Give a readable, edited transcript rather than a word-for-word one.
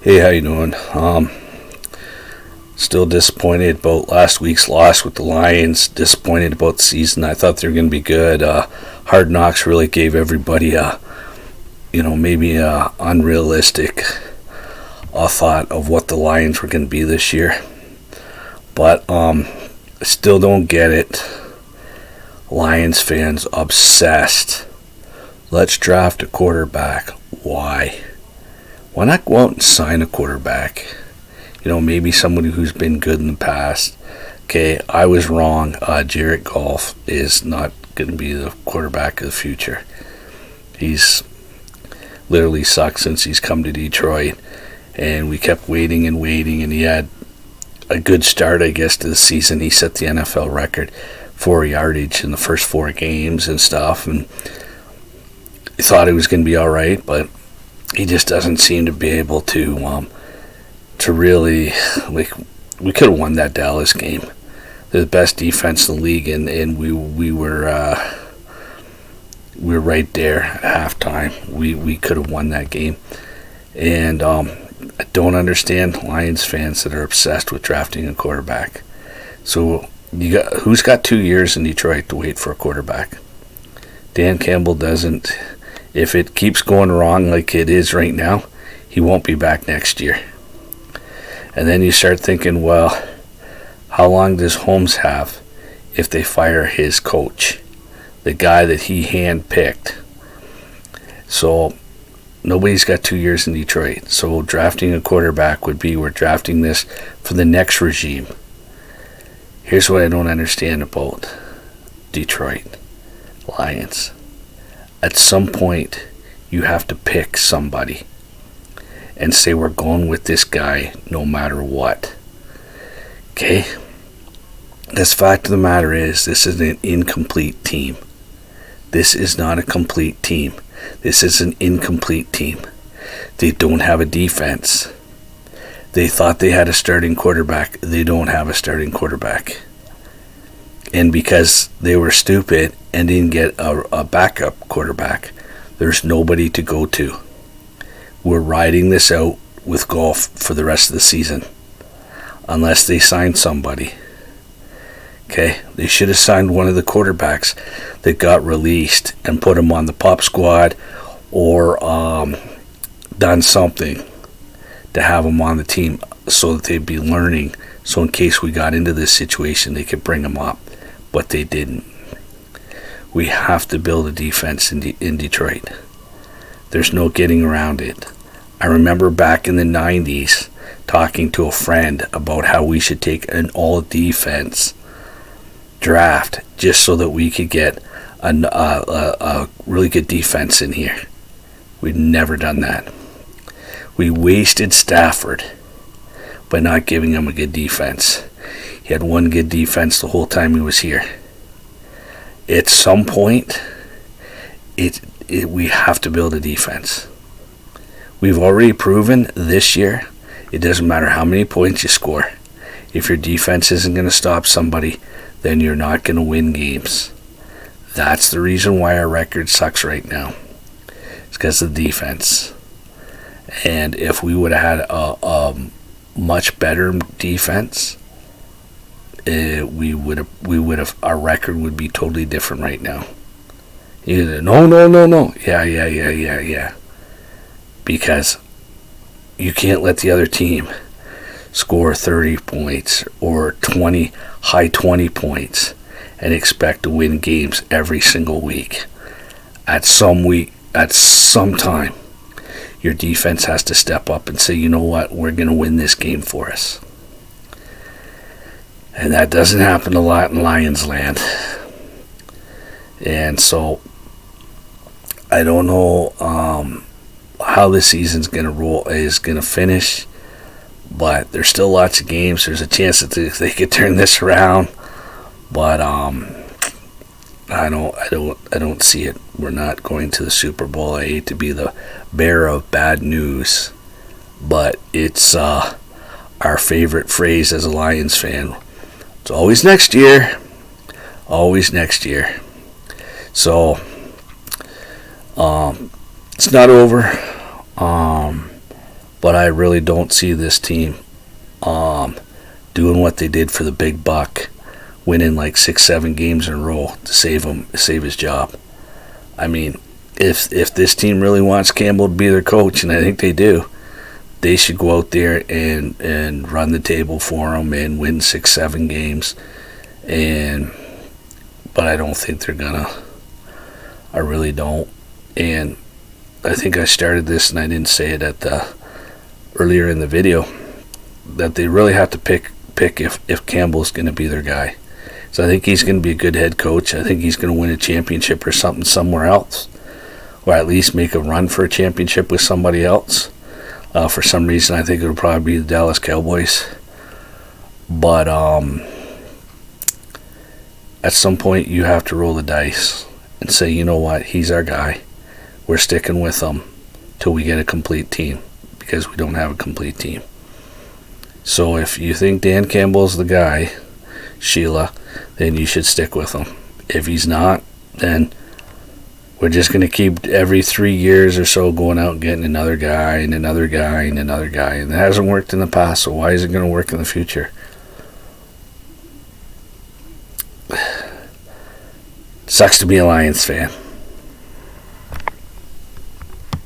Hey, how you doing? Still disappointed about last week's loss with the Lions. Disappointed about the season. I thought they were going to be good. Hard Knocks really gave everybody maybe a unrealistic thought of what the Lions were going to be this year. But I still don't get it. Lions fans obsessed. Let's draft a quarterback. Why? Why not go out and sign a quarterback? Maybe somebody who's been good in the past. Okay, I was wrong. Jared Goff is not going to be the quarterback of the future. He's literally sucked since he's come to Detroit. And we kept waiting, and he had a good start, I guess, to the season. He set the NFL record for yardage in the first 4 games and stuff. And he thought he was going to be all right, but he just doesn't seem to be able to really, we could have won that Dallas game. They're the best defense in the league, and we were right there at halftime. We could have won that game. And I don't understand Lions fans that are obsessed with drafting a quarterback. So who's got 2 years in Detroit to wait for a quarterback? Dan Campbell doesn't. If it keeps going wrong like it is right now, he won't be back next year. And then you start thinking, well, how long does Holmes have if they fire his coach, the guy that he handpicked? So nobody's got 2 years in Detroit. So drafting a quarterback would be, we're drafting this for the next regime. Here's what I don't understand about Detroit Lions. At some point, you have to pick somebody and say, we're going with this guy no matter what. Okay? The fact of the matter is, this is an incomplete team. This is not a complete team. This is an incomplete team. They don't have a defense. They thought they had a starting quarterback. They don't have a starting quarterback. And because they were stupid and didn't get a backup quarterback, there's nobody to go to. We're riding this out with Goff for the rest of the season, unless they sign somebody. Okay, they should have signed one of the quarterbacks that got released and put him on the pup squad, or done something to have him on the team so that they'd be learning. So in case we got into this situation, they could bring him up. But they didn't. We have to build a defense in Detroit. There's no getting around it. I remember back in the 90s talking to a friend about how we should take an all-defense draft just so that we could get a really good defense in here. We'd never done that. We wasted Stafford by not giving him a good defense. He had one good defense the whole time he was here. At some point, we have to build a defense. We've already proven this year, it doesn't matter how many points you score. If your defense isn't going to stop somebody, then you're not going to win games. That's the reason why our record sucks right now. It's because of the defense. And if we would have had a much better defense, we would have, our record would be totally different right now. No. Yeah. Because you can't let the other team score 30 points or high 20 points and expect to win games every single week. At some time, your defense has to step up and say, you know what, we're going to win this game for us. And that doesn't happen a lot in Lions land. And so, I don't know how the season's going to finish. But there's still lots of games. There's a chance that they could turn this around. But I don't see it. We're not going to the Super Bowl. I hate to be the bearer of bad news, but it's our favorite phrase as a Lions fan. It's always next year. Always next year. So, it's not over. but I really don't see this team doing what they did for the big buck, winning like 6-7 games in a row to save his job. I mean, if this team really wants Campbell to be their coach, and I think they do, they should go out there and run the table for him and win 6-7 games. But I don't think they're gonna. I really don't. And I think I started this and I didn't say it earlier in the video, that they really have to pick if Campbell's going to be their guy. So I think he's going to be a good head coach. I think he's going to win a championship or something somewhere else, or at least make a run for a championship with somebody else. For some reason, I think it'll probably be the Dallas Cowboys. But at some point, you have to roll the dice and say, you know what, he's our guy. We're sticking with him till we get a complete team, because we don't have a complete team. So if you think Dan Campbell's the guy, Sheila, then you should stick with him. If he's not, then we're just going to keep every 3 years or so going out and getting another guy and another guy and another guy. And it hasn't worked in the past, so why is it going to work in the future? Sucks to be a Lions fan.